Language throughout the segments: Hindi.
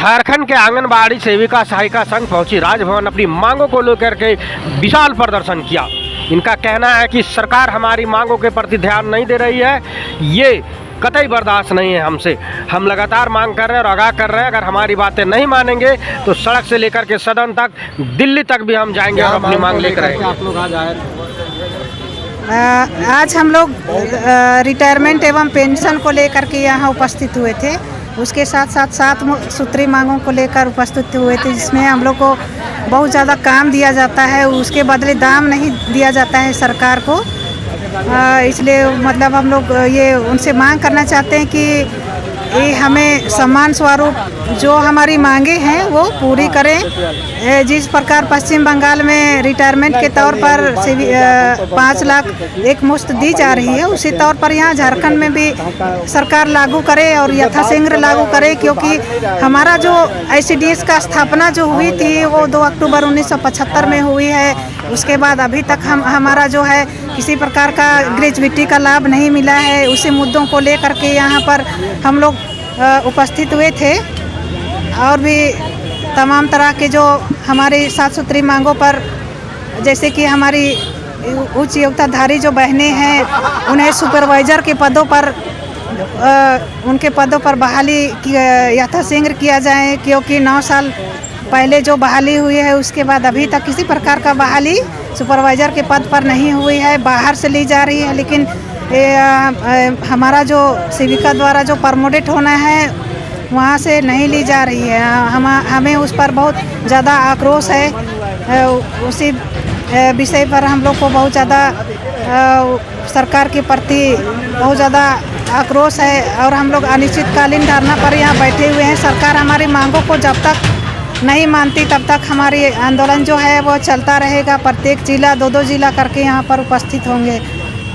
झारखंड के आंगनबाड़ी सेविका सहायिका संघ पहुंची राजभवन अपनी मांगों को लेकर के विशाल प्रदर्शन किया। इनका कहना है कि सरकार हमारी मांगों के प्रति ध्यान नहीं दे रही है, ये कतई बर्दाश्त नहीं है हमसे। हम लगातार मांग कर रहे हैं और आगाह कर रहे हैं, अगर हमारी बातें नहीं मानेंगे तो सड़क से लेकर के सदन तक, दिल्ली तक भी हम जाएंगे और अपनी मांग लेकर आएंगे। आप लोग आज आए आज हम लोग रिटायरमेंट एवं पेंशन को लेकर के यहाँ उपस्थित हुए थे। उसके साथ साथ 7 सूत्री मांगों को लेकर उपस्थित हुए थे, जिसमें हम लोग को बहुत ज़्यादा काम दिया जाता है, उसके बदले दाम नहीं दिया जाता है सरकार को। इसलिए मतलब हम लोग ये उनसे मांग करना चाहते हैं कि ये हमें सम्मान स्वरूप जो हमारी मांगे हैं वो पूरी करें। जिस प्रकार पश्चिम बंगाल में रिटायरमेंट के तौर पर 5 लाख एक मुश्त दी जा रही है, उसी तौर पर यहाँ झारखंड में भी सरकार लागू करे और यथाशीघ्र लागू करे, क्योंकि हमारा जो ICDS का स्थापना जो हुई थी वो 2 अक्टूबर 1975 में हुई है। उसके बाद अभी तक हमारा जो है किसी प्रकार का ग्रेजुएटी का लाभ नहीं मिला है। उसी मुद्दों को लेकर के यहाँ पर हम लोग उपस्थित हुए थे और भी तमाम तरह के जो हमारी 7 सूत्री मांगों पर, जैसे कि हमारी उच्च योग्यताधारी जो बहनें हैं उन्हें सुपरवाइज़र के पदों पर उनके पदों पर बहाली यथाशीघ्र किया जाए, क्योंकि 9 साल पहले जो बहाली हुई है उसके बाद अभी तक किसी प्रकार का बहाली सुपरवाइज़र के पद पर नहीं हुई है, बाहर से ली जा रही है। लेकिन हमारा जो सेविका द्वारा जो प्रमोटेड होना है वहाँ से नहीं ली जा रही है। हमें उस पर बहुत ज़्यादा आक्रोश है। उसी विषय पर हम लोग को बहुत ज़्यादा सरकार के प्रति बहुत ज़्यादा आक्रोश है और हम लोग अनिश्चितकालीन धरना पर यहाँ बैठे हुए हैं। सरकार हमारी मांगों को जब तक नहीं मानती तब तक हमारी आंदोलन जो है वो चलता रहेगा। प्रत्येक जिला 2-2 जिला करके यहाँ पर उपस्थित होंगे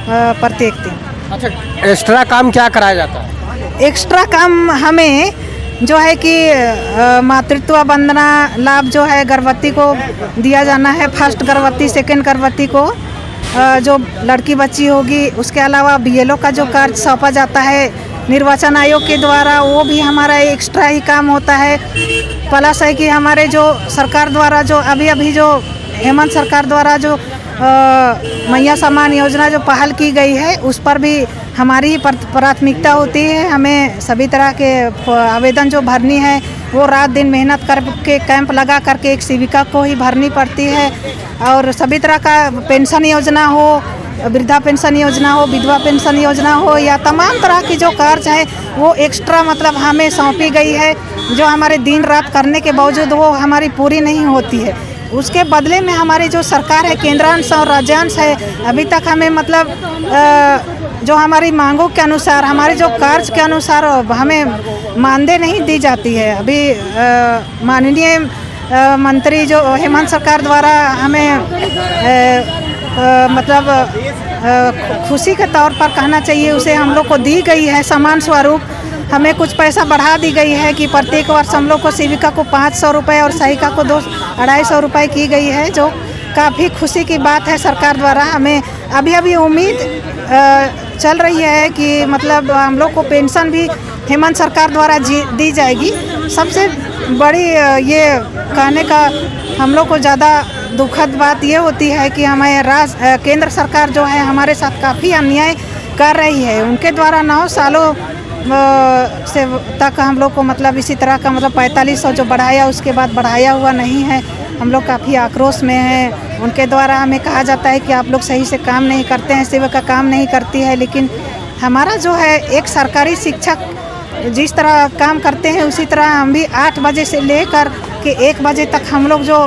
प्रत्येक दिन। अच्छा, एक्स्ट्रा काम क्या कराया जाता है? एक्स्ट्रा काम हमें जो है कि मातृत्व वंदना लाभ जो है गर्भवती को दिया जाना है, फर्स्ट गर्भवती, सेकंड गर्भवती को जो लड़की बच्ची होगी। उसके अलावा BLO का जो कार्य सौंपा जाता है निर्वाचन आयोग के द्वारा, वो भी हमारा एक्स्ट्रा ही काम होता है। प्लस है कि हमारे जो सरकार द्वारा जो अभी जो हेमंत सरकार द्वारा जो मैया सम्मान योजना जो पहल की गई है उस पर भी हमारी ही प्राथमिकता होती है। हमें सभी तरह के आवेदन जो भरनी है वो रात दिन मेहनत करके कैंप लगा करके एक सेविका को ही भरनी पड़ती है। और सभी तरह का पेंशन योजना हो, वृद्धा पेंशन योजना हो, विधवा पेंशन योजना हो, या तमाम तरह की जो कार्य है वो एक्स्ट्रा मतलब हमें सौंपी गई है, जो हमारे दिन रात करने के बावजूद वो हमारी पूरी नहीं होती है। उसके बदले में हमारी जो सरकार है, केंद्रांश और राज्यांश है, अभी तक हमें मतलब जो हमारी मांगों के अनुसार, हमारे जो कार्य के अनुसार हमें मानदेय नहीं दी जाती है। अभी माननीय मंत्री जो हेमंत सरकार द्वारा हमें मतलब खुशी के तौर पर कहना चाहिए, उसे हम लोग को दी गई है सम्मान स्वरूप। हमें कुछ पैसा बढ़ा दी गई है कि प्रत्येक वर्ष हम लोग को सेविका को 500 रुपये और सहायिका को 250 रुपये की गई है, जो काफ़ी खुशी की बात है सरकार द्वारा। हमें अभी उम्मीद चल रही है कि मतलब हम लोग को पेंशन भी हेमंत सरकार द्वारा दी जाएगी। सबसे बड़ी ये कहने का हम लोग को ज़्यादा दुखद बात ये होती है कि हमारे केंद्र सरकार जो है हमारे साथ काफ़ी अन्याय कर रही है। उनके द्वारा 9 सालों से तक हम लोग को मतलब इसी तरह का मतलब 4500 जो बढ़ाया, उसके बाद बढ़ाया हुआ नहीं है। हम लोग काफ़ी आक्रोश में हैं। उनके द्वारा हमें कहा जाता है कि आप लोग सही से काम नहीं करते हैं, सेविका काम नहीं करती है। लेकिन हमारा जो है एक सरकारी शिक्षक जिस तरह काम करते हैं उसी तरह हम भी 8 बजे से लेकर के 1 बजे तक हम लोग जो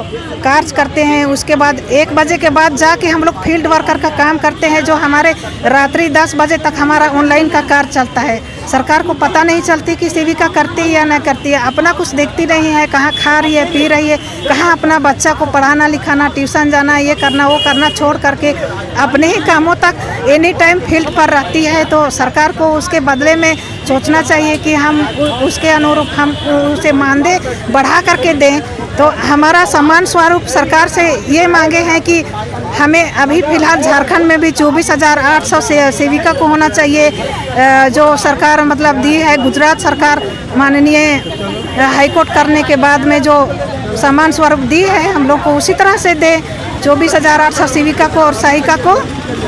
कार्य करते हैं, उसके बाद 1 बजे के बाद जाके हम लोग फील्ड वर्कर का काम करते हैं, जो हमारे रात्रि 10 बजे तक हमारा ऑनलाइन का कार्य चलता है। सरकार को पता नहीं चलती कि सेविका करती है या ना करती है, अपना कुछ देखती नहीं है, कहाँ खा रही है, पी रही है, कहाँ अपना बच्चा को पढ़ाना लिखाना, ट्यूशन जाना, ये करना वो करना छोड़ करके अपने ही कामों तक एनी टाइम फील्ड पर रहती है। तो सरकार को उसके बदले में सोचना चाहिए कि हम उसके अनुरूप हम उसे मानदेय बढ़ा करके दें। तो हमारा सम्मान स्वरूप सरकार से ये मांगे हैं कि हमें अभी फ़िलहाल झारखंड में भी 24,800 सेविका को होना चाहिए, जो सरकार मतलब दी है। गुजरात सरकार माननीय हाई कोर्ट करने के बाद में जो सम्मान स्वरूप दी है हम लोग को उसी तरह से दे। 24,800 सेविका को और सहायिका को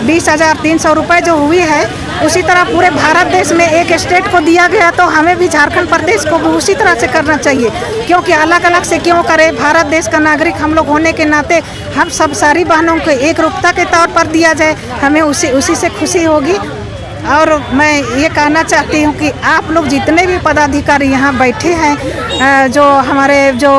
20,300 रुपये जो हुई है उसी तरह पूरे भारत देश में एक स्टेट को दिया गया, तो हमें भी झारखंड प्रदेश को भी उसी तरह से करना चाहिए। क्योंकि अलग अलग से क्यों करें, भारत देश का नागरिक हम लोग होने के नाते हम सब सारी बहनों को एक रूपता के तौर पर दिया जाए, हमें उसी से खुशी होगी। और मैं ये कहना चाहती हूँ कि आप लोग जितने भी पदाधिकारी यहाँ बैठे हैं, जो हमारे जो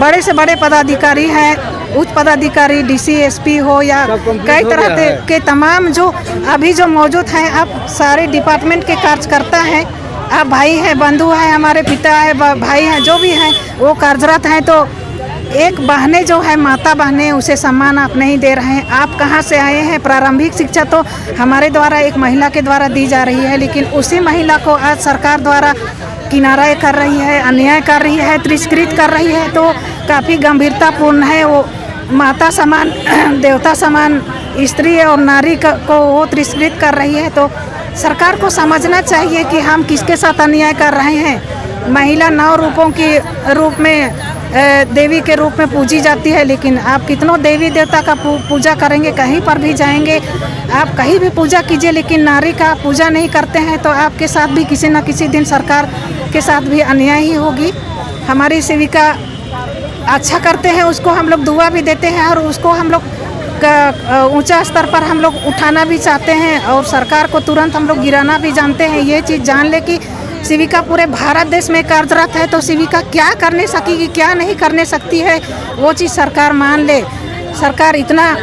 बड़े से बड़े पदाधिकारी हैं, उच्च पदाधिकारी, डीसी, एसपी हो या कई तरह के तमाम जो अभी जो मौजूद हैं, आप सारे डिपार्टमेंट के कार्यकर्ता हैं, आप भाई हैं, बंधु हैं, हमारे पिता है, भाई हैं, जो भी हैं वो कार्यरत हैं। तो एक बहने जो है माता बहने, उसे सम्मान आप नहीं दे रहे हैं। आप कहाँ से आए हैं? प्रारंभिक शिक्षा तो हमारे द्वारा एक महिला के द्वारा दी जा रही है, लेकिन उसी महिला को आज सरकार द्वारा किनारा कर रही है, अन्याय कर रही है, तिरस्कृत कर रही है। तो काफ़ी गंभीरतापूर्ण है। वो माता समान, देवता समान स्त्री और नारी को वो तिरस्कृत कर रही है। तो सरकार को समझना चाहिए कि हम किसके साथ अन्याय कर रहे हैं। महिला 9 रूपों के रूप में देवी के रूप में पूजी जाती है, लेकिन आप कितनों देवी देवता का पूजा करेंगे, कहीं पर भी जाएंगे, आप कहीं भी पूजा कीजिए, लेकिन नारी का पूजा नहीं करते हैं तो आपके साथ भी किसी न किसी दिन सरकार के साथ भी अन्याय ही होगी। हमारी सेविका अच्छा करते हैं, उसको हम लोग दुआ भी देते हैं और उसको हम लोग ऊंचा स्तर पर हम लोग उठाना भी चाहते हैं और सरकार को तुरंत हम लोग गिराना भी जानते हैं। ये चीज़ जान ले कि सेविका पूरे भारत देश में कार्यरत है, तो सेविका क्या करने सकेगी, क्या नहीं करने सकती है, वो चीज़ सरकार मान ले। सरकार इतना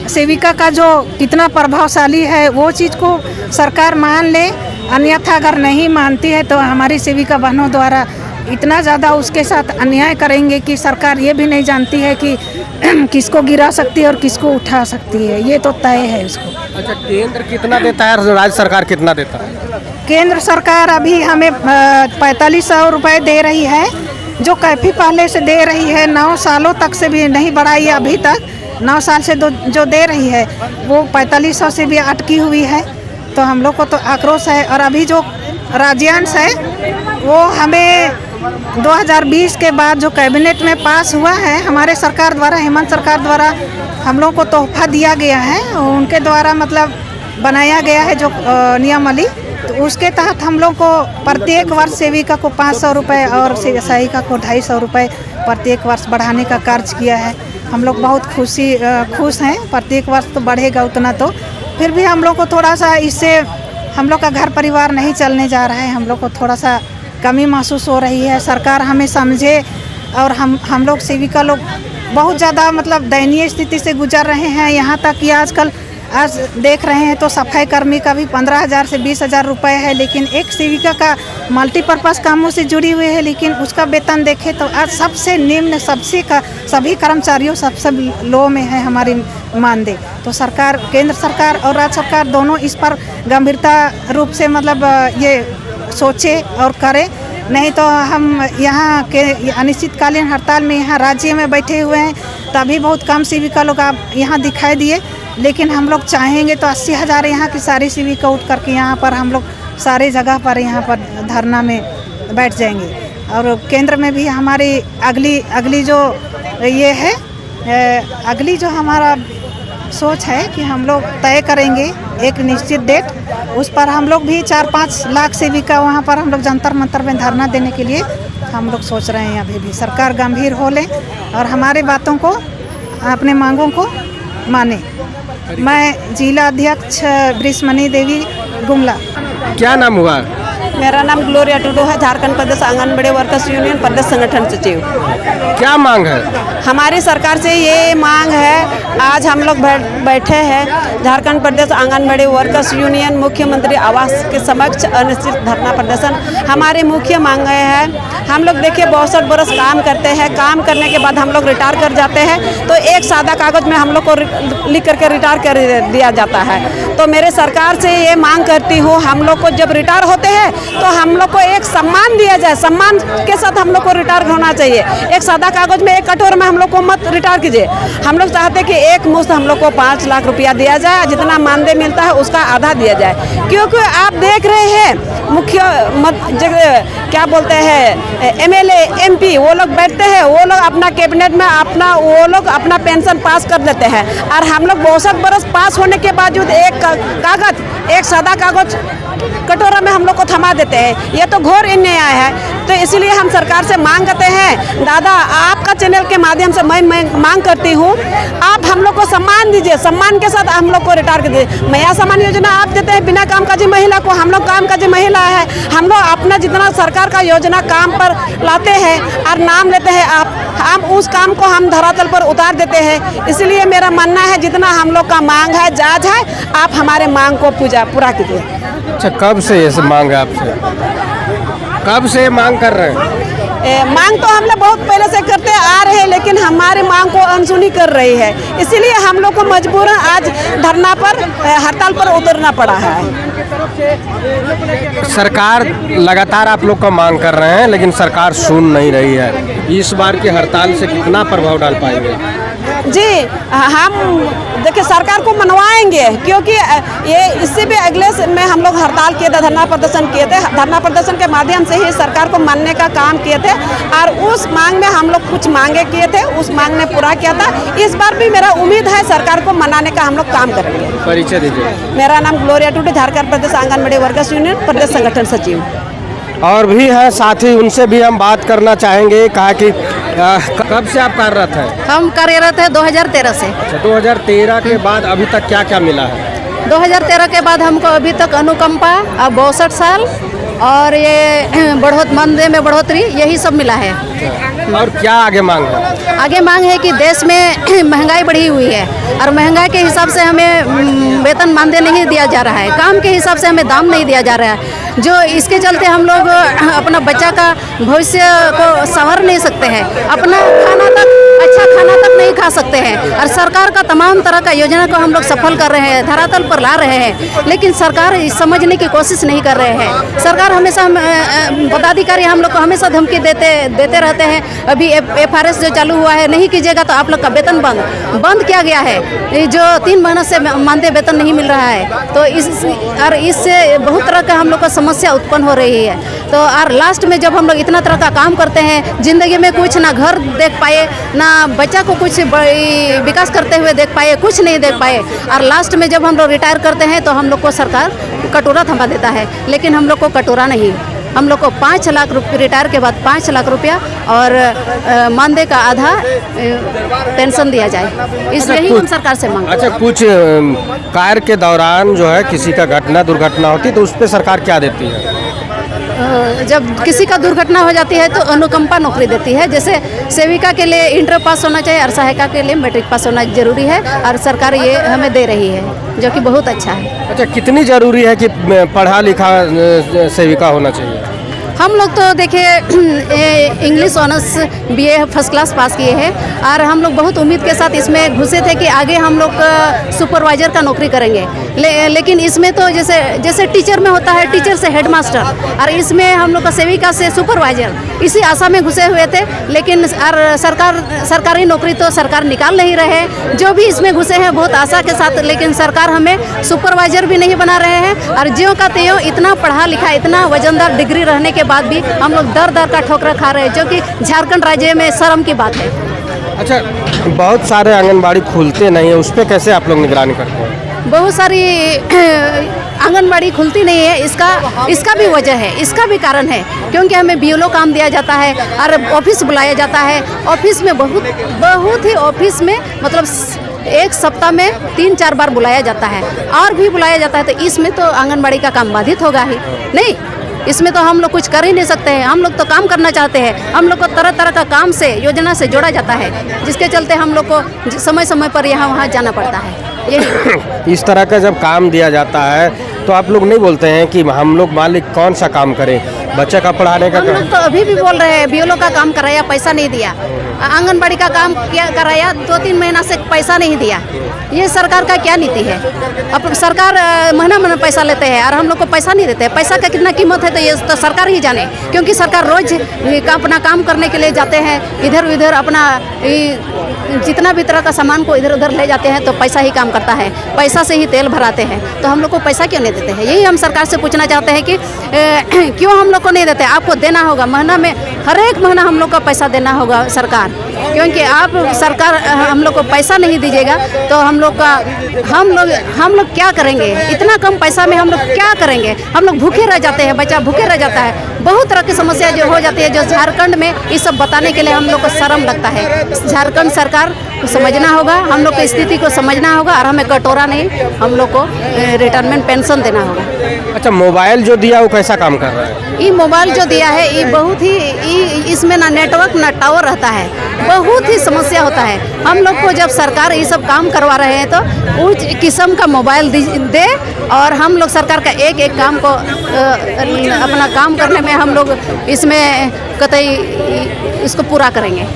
सेविका का जो कितना प्रभावशाली है वो चीज़ को सरकार मान ले। अन्यथा अगर नहीं मानती है तो हमारी सेविका बहनों द्वारा इतना ज़्यादा उसके साथ अन्याय करेंगे कि सरकार ये भी नहीं जानती है कि किसको गिरा सकती है और किसको उठा सकती है, ये तो तय है उसको। अच्छा, केंद्र कितना देता है, राज्य सरकार कितना देता है? केंद्र सरकार अभी हमें 4500 रुपये दे रही है, जो काफ़ी पहले से दे रही है। 9 सालों तक से भी नहीं बढ़ाई है अभी तक। 9 साल से जो दे रही है वो 4500 से भी अटकी हुई है। तो हम लोग को तो आक्रोश है। और अभी जो राज्यांश है वो हमें 2020 के बाद जो कैबिनेट में पास हुआ है हमारे सरकार द्वारा, हेमंत सरकार द्वारा हम लोग को तोहफा दिया गया है, उनके द्वारा मतलब बनाया गया है जो नियमावली, तो उसके तहत हम लोग को प्रत्येक वर्ष सेविका को 500 रुपये और सहायिका को 250 रुपये प्रत्येक वर्ष बढ़ाने का कार्य किया है। हम लोग बहुत खुश हैं। प्रत्येक वर्ष तो बढ़ेगा उतना, तो फिर भी हम लोग को थोड़ा सा इससे हम लोग का घर परिवार नहीं चलने जा रहा है, हम लोग को थोड़ा सा कमी महसूस हो रही है। सरकार हमें समझे। और हम लोग सेविका लोग बहुत ज़्यादा मतलब दयनीय स्थिति से गुजर रहे हैं। यहाँ तक कि आज देख रहे हैं तो सफाई कर्मी का भी 15,000 से 20,000 रुपये है, लेकिन एक सेविका का मल्टीपर्पज़ कामों से जुड़ी हुई है, लेकिन उसका वेतन देखें तो आज सबसे निम्न, सभी कर्मचारियों सबसे लो में है हमारी मानदेय। तो सरकार, केंद्र सरकार और राज्य सरकार दोनों इस पर गंभीरता रूप से मतलब ये सोचे और करे, नहीं तो हम यहाँ के अनिश्चितकालीन हड़ताल में यहाँ राज्य में बैठे हुए हैं। तभी बहुत कम सेविका लोग आप यहाँ दिखाई दिए, लेकिन हम लोग चाहेंगे तो 80,000 यहाँ की सारी सेविका उठ करके यहाँ पर हम लोग सारे जगह पर यहाँ पर धरना में बैठ जाएंगे। और केंद्र में भी हमारी अगली जो ये है, अगली जो हमारा सोच है कि हम लोग तय करेंगे एक निश्चित डेट, उस पर हम लोग भी 4-5 लाख सेविका वहाँ पर हम लोग जंतर मंतर में धरना देने के लिए हम लोग सोच रहे हैं। अभी भी सरकार गंभीर हो ले और हमारे बातों को, अपने मांगों को माने। मैं जिला अध्यक्ष ब्रिस्मनी देवी गुमला। क्या नाम हुआ? मेरा नाम ग्लोरिया टुडू है, झारखंड प्रदेश आंगनबाड़ी वर्कर्स यूनियन प्रदेश संगठन सचिव। क्या मांग है? हमारी सरकार से ये मांग है, आज हम लोग बैठे हैं झारखंड प्रदेश आंगनबाड़ी वर्कर्स यूनियन मुख्यमंत्री आवास के समक्ष अनिश्चित धरना प्रदर्शन। हमारी मुख्य मांग है, हम लोग देखिए 62 बरस काम करते हैं, काम करने के बाद हम लोग रिटायर कर जाते हैं, तो एक सादा कागज़ में हम लोग को लिख करके रिटायर कर दिया जाता है। तो मेरे सरकार से ये मांग करती हूँ, हम लोग को जब रिटायर होते हैं तो हम लोग को एक सम्मान दिया जाए, सम्मान के साथ हम लोग को रिटायर होना चाहिए। एक सादा कागज में, एक कटोर में हम लोग को मत रिटायर कीजिए। हम लोग चाहते हैं कि एक मुश्त हम लोग को 5 लाख रुपया दिया जाए, जितना मानदेय मिलता है उसका आधा दिया जाए। क्योंकि आप देख रहे हैं क्या बोलते हैं MLA MP वो लोग बैठते हैं, वो लोग अपना कैबिनेट में वो लोग अपना पेंशन पास कर देते हैं, और हम लोग 62 बरस पास होने के बावजूद एक सादा कागज कटोरा में हम लोग को थमा देते हैं। ये तो घोर अन्याय है। तो इसीलिए हम सरकार से मांग करते हैं, दादा आपका चैनल के माध्यम से मैं मांग करती हूँ, आप हम लोग को सम्मान दीजिए, सम्मान के साथ हम लोग को रिटायर कर दीजिए। मैया सम्मान योजना आप देते हैं बिना काम काजी महिला को, हम लोग काम काजी महिला है, हम लोग अपना जितना सरकार का योजना काम पर लाते हैं और नाम लेते हैं, हम उस काम को हम धरातल पर उतार देते हैं। इसलिए मेरा मानना है जितना हम लोग का मांग है जायज है, आप हमारे मांग को पूरा कीजिए। अच्छा, कब से ये मांग है आपसे? कब से मांग कर रहे हैं? मांग तो हम लोग बहुत पहले से करते आ रहे हैं, लेकिन हमारे मांग को अनसुनी कर रही है। इसीलिए हम लोग को मजबूरन आज धरना पर, हड़ताल पर उतरना पड़ा है। सरकार लगातार आप लोग का मांग कर रहे हैं, लेकिन सरकार सुन नहीं रही है। इस बार की हड़ताल से कितना प्रभाव डाल पाएंगे? जी, हम देखिए सरकार को मनवाएंगे, क्योंकि ये इससे भी अगले में हम लोग हड़ताल किए थे, धरना प्रदर्शन किए थे। धरना प्रदर्शन के माध्यम से ही सरकार को मानने का काम किए थे, और उस मांग में हम लोग कुछ मांगे किए थे, उस मांग ने पूरा किया था। इस बार भी मेरा उम्मीद है सरकार को मनाने का हम लोग काम करेंगे। परिचय दीजिए। मेरा नाम ग्लोरिया टूडे, झारखंड प्रदेश आंगनबाड़ी वर्कर्स यूनियन प्रदेश संगठन सचिव। और भी है साथी, उनसे भी हम बात करना चाहेंगे। कहा कि कब से आप कार्यरत हैं? हम कार्यरत है 2013 से। 2013 के बाद अभी तक क्या क्या मिला है? 2013 के बाद हमको अभी तक अनुकंपा, अब 62 साल और ये मानदेय में बढ़ोतरी, यही सब मिला है। और क्या आगे मांग है? आगे मांग है कि देश में महंगाई बढ़ी हुई है, और महंगाई के हिसाब से हमें वेतन मानदेय नहीं दिया जा रहा है, काम के हिसाब से हमें दाम नहीं दिया जा रहा है, जो इसके चलते हम लोग अपना बच्चा का भविष्य को संवर नहीं सकते हैं, अपना अच्छा खाना तक नहीं खा सकते हैं। और सरकार का तमाम तरह का योजना को हम लोग सफल कर रहे हैं, धरातल पर ला रहे हैं, लेकिन सरकार समझने की कोशिश नहीं कर रहे हैं। सरकार हमेशा पदाधिकारी हम लोग को हमेशा धमकी देते रहते हैं। अभी FRS जो चालू हुआ है, नहीं कीजिएगा तो आप लोग का वेतन बंद किया गया है, जो 3 महीनों से मानदेय वेतन नहीं मिल रहा है। तो इससे बहुत तरह का हम लोग का समस्या उत्पन्न हो रही है। तो और लास्ट में जब हम लोग इतना तरह का काम करते हैं, जिंदगी में कुछ ना घर देख पाए, ना बच्चा को कुछ विकास करते हुए देख पाए, कुछ नहीं देख पाए, और लास्ट में जब हम लोग रिटायर करते हैं तो हम लोग को सरकार कटोरा थमा देता है। लेकिन हम लोग को कटोरा नहीं, हम लोग को 5 लाख रुपये रिटायर के बाद 5 लाख रुपया और मानदेय का आधा पेंशन दिया जाए, इसलिए ही हम सरकार से मांग। अच्छा, कुछ कार्य के दौरान जो है किसी का दुर्घटना होती है तो उस पर सरकार क्या देती है? जब किसी का दुर्घटना हो जाती है तो अनुकंपा नौकरी देती है। जैसे सेविका के लिए इंटर पास होना चाहिए और सहायिका के लिए मैट्रिक पास होना जरूरी है, और सरकार ये हमें दे रही है, जो कि बहुत अच्छा है। अच्छा, कितनी जरूरी है कि पढ़ा लिखा सेविका होना चाहिए? हम लोग तो देखिए English honours BA first class pass किए हैं, और हम लोग बहुत उम्मीद के साथ इसमें घुसे थे कि आगे हम लोग सुपरवाइजर का नौकरी करेंगे। लेकिन इसमें तो जैसे टीचर में होता है, टीचर से हेडमास्टर, और इसमें हम लोग का सेविका से सुपरवाइजर, इसी आशा में घुसे हुए थे। लेकिन सरकारी नौकरी तो सरकार निकाल नहीं रहे। जो भी इसमें घुसे हैं बहुत आशा के साथ, लेकिन सरकार हमें सुपरवाइजर भी नहीं बना रहे हैं। और ज्यों का त्यों इतना पढ़ा लिखा, इतना वजनदार डिग्री रहने के बाद भी हम लोग दर का ठोकर खा रहे हैं, जो कि झारखंड राज्य में शर्म की बात है। अच्छा, बहुत सारे आंगनबाड़ी खुलते नहीं है, उस पर कैसे आप लोग निगरानी करते हैं? बहुत सारी आंगनबाड़ी खुलती नहीं है, इसका भी वजह है, इसका भी कारण है, क्योंकि हमें BLO काम दिया जाता है और ऑफिस बुलाया जाता है। ऑफिस में बहुत ही ऑफिस में मतलब एक सप्ताह में 3-4 बार बुलाया जाता है, और भी बुलाया जाता है। तो इसमें तो आंगनबाड़ी का काम बाधित होगा ही नहीं, इसमें तो हम लोग कुछ कर ही नहीं सकते हैं। हम लोग तो काम करना चाहते हैं, हम लोग को तरह तरह का काम से, योजना से जोड़ा जाता है, जिसके चलते हम लोग को समय समय पर यहाँ वहाँ जाना पड़ता है। यही इस तरह का जब काम दिया जाता है तो आप लोग नहीं बोलते हैं कि हम लोग मालिक कौन सा काम करें, बच्चे का पढ़ाने का? हम लोग तो अभी भी बोल रहे हैं BLO का काम कराया, पैसा नहीं दिया। आंगनबाड़ी का काम किया कराया, 2-3 महीना से पैसा नहीं दिया। ये सरकार का क्या नीति है? अब सरकार महीना पैसा लेते हैं और हम लोग को पैसा नहीं देते हैं। पैसा का कितना कीमत है तो ये तो सरकार ही जाने, क्योंकि सरकार रोज अपना काम करने के लिए जाते हैं, इधर उधर अपना जितना भी तरह का सामान को इधर उधर ले जाते हैं, तो पैसा ही काम करता है, पैसा से ही तेल भराते हैं। तो हम लोग को पैसा क्यों नहीं देते हैं? यही हम सरकार से पूछना चाहते हैं कि क्यों हम लोग को नहीं देते? आपको देना होगा, महीना में हर एक महीना हम लोग को पैसा देना होगा सरकार, क्योंकि आप सरकार हम लोग को पैसा नहीं दीजिएगा तो हम लोग क्या करेंगे? इतना कम पैसा में हम लोग क्या करेंगे? हम लोग भूखे रह जाते हैं, बच्चा भूखे रह जाता है। बहुत तरह की समस्या जो हो जाती है, जो झारखंड में ये सब बताने के लिए हम लोग को शर्म लगता है। झारखंड सरकार को समझना होगा, हम लोग की स्थिति को समझना होगा और हमें कटोरा नहीं, हम लोग को रिटायरमेंट पेंशन देना होगा। अच्छा, मोबाइल जो दिया वो कैसा काम कर रहा है? ये मोबाइल जो दिया है ये बहुत ही इसमें ना नेटवर्क ना टावर रहता है, बहुत ही समस्या होता है। हम लोग को जब सरकार ये सब काम करवा रहे हैं तो उस किस्म का मोबाइल दे और हम लोग सरकार का एक एक काम को अपना काम करने में हम लोग इसमें कतई इसको पूरा करेंगे।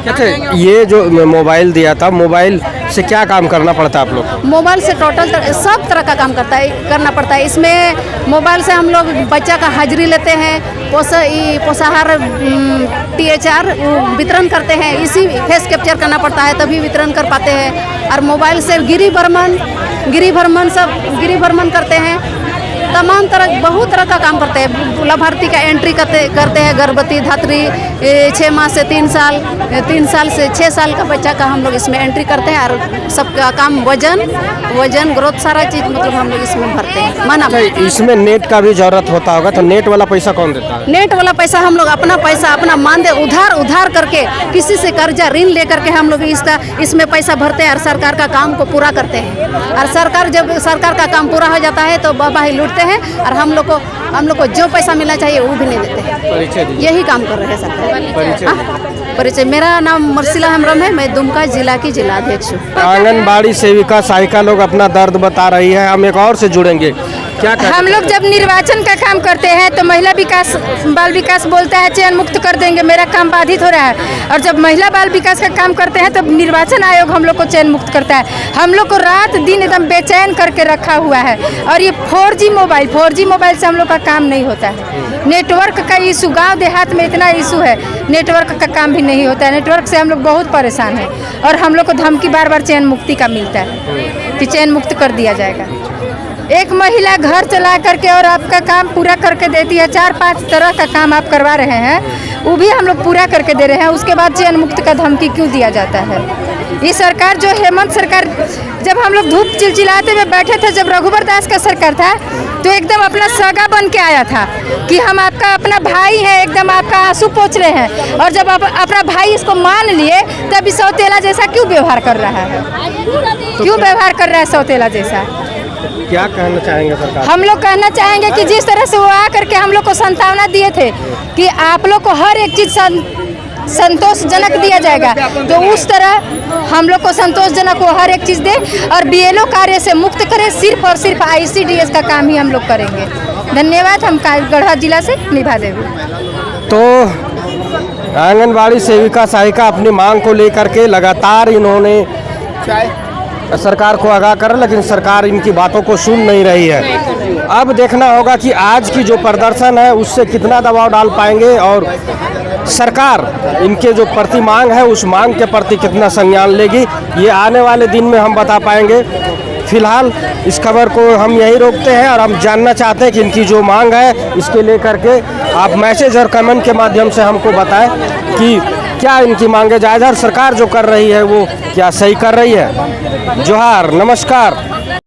अच्छा, ये जो मोबाइल दिया था, मोबाइल से क्या काम करना पड़ता है आप लोग? मोबाइल से टोटल सब तरह का काम करना पड़ता है। इसमें मोबाइल से हम लोग बच्चा का हाजिरी लेते हैं, पोषाहार THR वितरण करते हैं, इसी फेस कैप्चर करना पड़ता है तभी वितरण कर पाते हैं। और मोबाइल से गिरी भ्रमण करते हैं, तमाम तरह बहुत तरह का काम करते हैं। लाभार्थी का एंट्री करते हैं, गर्भवती धात्री 6 माह से 3 साल से 6 साल का बच्चा का हम लोग इसमें एंट्री करते हैं और सबका काम वजन ग्रोथ सारा चीज़ मतलब हम लोग इसमें भरते हैं। माना इसमें नेट का भी जरूरत होता होगा, तो नेट वाला पैसा कौन देता है? नेट वाला पैसा हम लोग अपना पैसा अपना मानदे उधार करके किसी से कर्जा ऋण लेकर के हम लोग इसमें पैसा भरते हैं और सरकार का काम को पूरा करते हैं। और जब सरकार का काम पूरा हो जाता है तो बाबा ही लूटते हैं और हम लोग को जो पैसा मिलना चाहिए वो भी नहीं देते हैं। यही काम कर रहे हैं सरकार। परिचय, मेरा नाम मर्सिला हेम्ब्रम है, मैं दुमका जिला की जिलाध्यक्ष हूँ। आंगनबाड़ी सेविका सहायिका लोग अपना दर्द बता रही है, हम एक और से जुड़ेंगे। क्या हम लोग जब निर्वाचन का काम करते हैं तो महिला विकास बाल विकास बोलता है चयन मुक्त कर देंगे, मेरा काम बाधित हो रहा है। और जब महिला बाल विकास का काम करते हैं तो निर्वाचन आयोग हम लोग को चयन मुक्त करता है। हम लोग को रात दिन एकदम बेचैन करके रखा हुआ है। और ये 4G मोबाइल से हम लोग का काम नहीं होता है। नेटवर्क का इशू, गाँव देहात में इतना इशू है, नेटवर्क का काम भी नहीं होता है। नेटवर्क से हम लोग बहुत परेशान हैं और हम लोग को धमकी बार चयन मुक्ति का मिलता है कि चयन मुक्त कर दिया जाएगा। एक महिला घर चला करके और आपका काम पूरा करके देती है, 4-5 तरह का काम आप करवा रहे हैं, वो भी हम लोग पूरा करके दे रहे हैं, उसके बाद चयन मुक्त का धमकी क्यों दिया जाता है? ये सरकार जो हेमंत सरकार, जब हम लोग धूप चिलचिलाते हुए बैठे थे, जब रघुवर दास का सरकार था तो एकदम अपना सगा बन के आया था कि हम आपका अपना भाई है, एकदम आपका आंसू पोंछ रहे हैं। और जब आप अपना भाई इसको मान लिए तब इस सौतेला जैसा क्यों व्यवहार कर रहा है? क्यों व्यवहार कर रहा है सौतेला जैसा? क्या कहना चाहेंगे सरकार? हम लोग कहना चाहेंगे कि जिस तरह से वो आ करके हम लोग को सांत्वना दिए थे कि आप लोग को हर एक चीज़ संतोषजनक दिया जाएगा, तो उस तरह हम लोग को संतोषजनक वो हर एक चीज़ दे और BLO कार्य से मुक्त करें। सिर्फ और सिर्फ ICDS का काम ही हम लोग करेंगे। धन्यवाद। हम गढ़वा जिला से निभा देंगे। तो आंगनबाड़ी सेविका सहायिका अपनी मांग को लेकर के लगातार इन्होंने सरकार को आगाह कर, लेकिन सरकार इनकी बातों को सुन नहीं रही है। अब देखना होगा कि आज की जो प्रदर्शन है उससे कितना दबाव डाल पाएंगे और सरकार इनके जो प्रति मांग है उस मांग के प्रति कितना संज्ञान लेगी, ये आने वाले दिन में हम बता पाएंगे। फिलहाल इस खबर को हम यहीं रोकते हैं और हम जानना चाहते हैं कि इनकी जो मांग है इसके लेकर के आप मैसेज और कमेंट के माध्यम से हमको बताएं कि क्या इनकी मांगे जायज़ है और सरकार जो कर रही है वो क्या सही कर रही है। जोहार, नमस्कार।